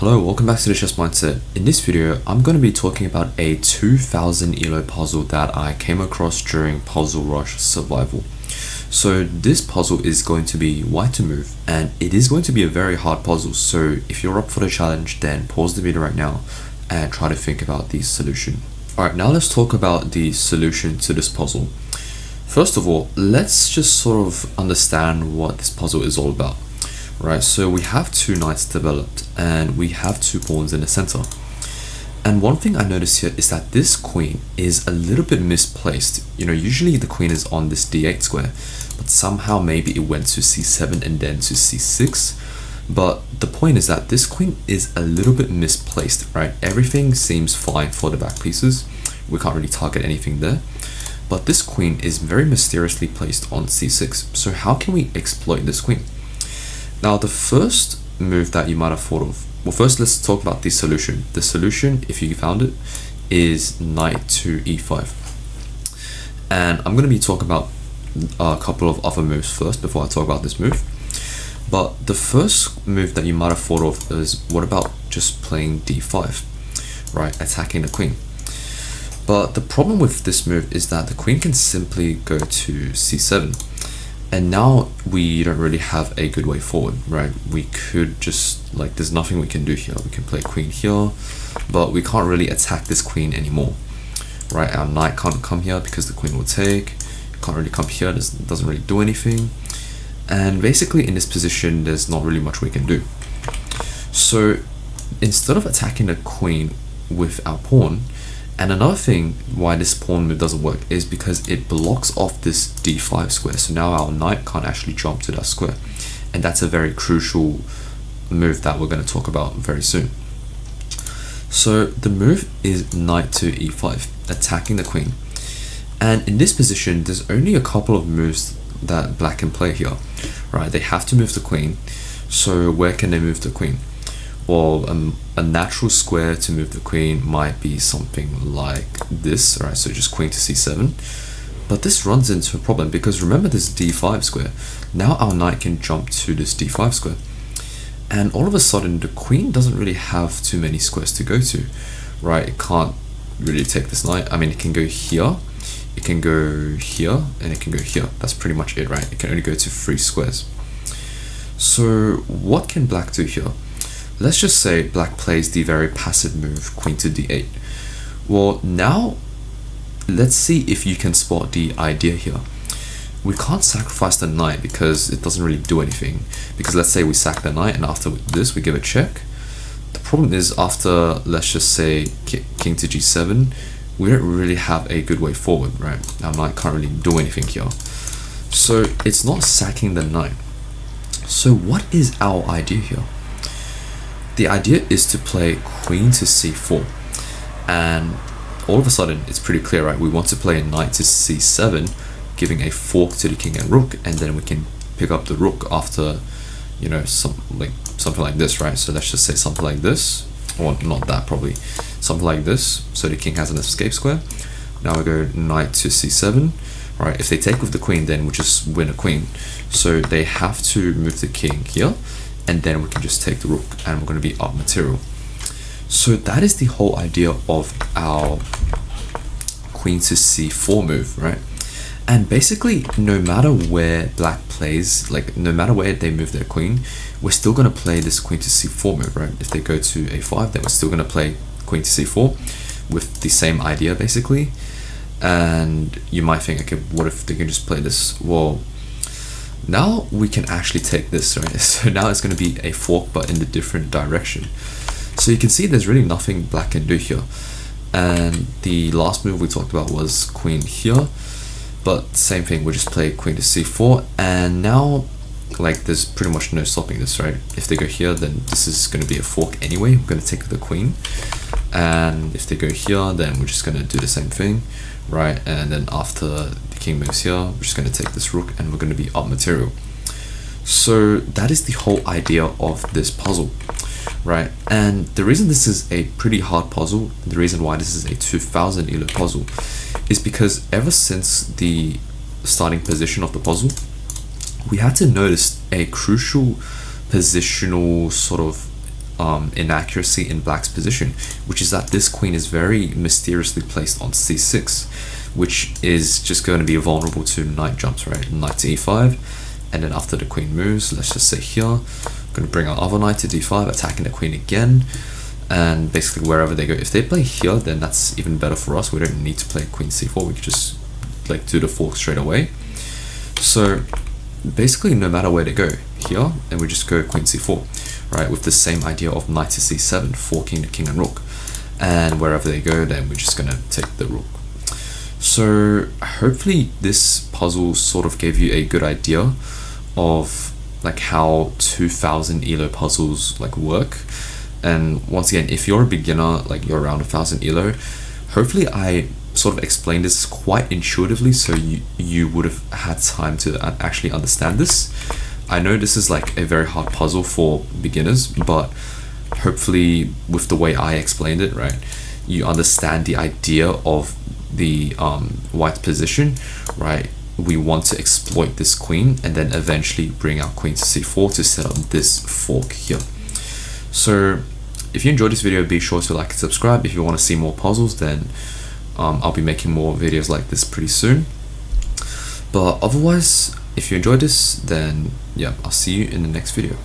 Hello, welcome back to the Chess Mindset. In this video, I'm going to be talking about a 2000 Elo puzzle that I came across during Puzzle Rush Survival. So this puzzle is going to be white to move, and it is going to be a very hard puzzle. So if you're up for the challenge, then pause the video right now and try to think about the solution. Alright, now let's talk about the solution to this puzzle. First of all, let's just sort of understand what this puzzle is all about. Right, so we have two knights developed and we have two pawns in the center. And one thing I noticed here is that this queen is a little bit misplaced. You know, usually the queen is on this d8 square, but somehow maybe it went to c7 and then to c6. But the point is that this queen is a little bit misplaced, right? Everything seems fine for the back pieces. We can't really target anything there. But this queen is very mysteriously placed on c6. So how can we exploit this queen? Now, the first move that you might have thought of, well, first let's talk about the solution. The solution, if you found it, is knight to e5. And I'm going to be talking about a couple of other moves first before I talk about this move. But the first move that you might have thought of is, what about just playing d5, right, attacking the queen? But the problem with this move is that the queen can simply go to c7. And now we don't really have a good way forward, right? We could just, like, there's nothing we can do here. We can play queen here, but we can't really attack this queen anymore, right? Our knight can't come here because the queen will take. Can't really come here, doesn't really do anything. And basically in this position, there's not really much we can do. So instead of attacking the queen with our pawn, and another thing why this pawn move doesn't work is because it blocks off this d5 square. So now our knight can't actually jump to that square. And that's a very crucial move that we're going to talk about very soon. So the move is knight to e5, attacking the queen. And in this position, there's only a couple of moves that black can play here, right? They have to move the queen. So where can they move the queen? Well, a natural square to move the queen might be something like this, right? So just queen to c7. But this runs into a problem because remember this d5 square. Now our knight can jump to this d5 square. And all of a sudden, the queen doesn't really have too many squares to go to, right? It can't really take this knight. I mean, it can go here, it can go here, and it can go here. That's pretty much it, right? It can only go to 3 squares. So what can black do here? Let's just say black plays the very passive move, queen to d8. Well, now let's see if you can spot the idea here. We can't sacrifice the knight because it doesn't really do anything. Because let's say we sack the knight and after this we give a check. The problem is after, let's just say, king to g7, we don't really have a good way forward, right? Our knight can't really do anything here. So it's not sacking the knight. So what is our idea here? The idea is to play queen to c4, and all of a sudden it's pretty clear, right? We want to play a knight to c7, giving a fork to the king and rook, and then we can pick up the rook after, you know, something like this, right? So let's just say something like this, or not that, probably something like this. So the king has an escape square. Now we go knight to c7, right? If they take with the queen, then we just win a queen. So they have to move the king here, and then we can just take the rook and we're going to be up material. So that is the whole idea of our queen to c4 move, right? And basically, no matter where black plays, like no matter where they move their queen, we're still going to play this queen to c4 move, right? If they go to a5, then we're still going to play queen to c4 with the same idea basically. And you might think, okay, what if they can just play this? Well, now we can actually take this, right? So now it's going to be a fork but in the different direction. So you can see there's really nothing black can do here. And the last move we talked about was queen here, but same thing, we just play queen to c4, and now like there's pretty much no stopping this, right? If they go here, then this is going to be a fork anyway. We're going to take the queen, and if they go here, then we're just going to do the same thing, right? And then after the king moves here, we're just going to take this rook and we're going to be up material. So that is the whole idea of this puzzle, right? And the reason this is a pretty hard puzzle, the reason why this is a 2000 Elo puzzle, is because ever since the starting position of the puzzle, we had to notice a crucial positional sort of inaccuracy in black's position, which is that this queen is very mysteriously placed on c6, which is just going to be vulnerable to knight jumps, right? Knight to e5, and then after the queen moves, let's just say here, I'm going to bring our other knight to d5, attacking the queen again, and basically wherever they go, if they play here, then that's even better for us. We don't need to play queen c4, we can just like do the fork straight away. So basically no matter where they go, here, and we just go queen c4, right, with the same idea of knight to c7, forking the king and rook, and wherever they go, then we're just gonna take the rook. So hopefully this puzzle sort of gave you a good idea of like how 2000 Elo puzzles like work. And once again, if you're a beginner, like you're around 1000 Elo, hopefully I sort of explained this quite intuitively, so you would have had time to actually understand this. I know this is like a very hard puzzle for beginners, but hopefully with the way I explained it, right, you understand the idea of the white position, right? We want to exploit this queen and then eventually bring our queen to c4 to set up this fork here. So if you enjoyed this video, be sure to like and subscribe. If you want to see more puzzles, then I'll be making more videos like this pretty soon. But otherwise, if you enjoyed this, then yeah, I'll see you in the next video.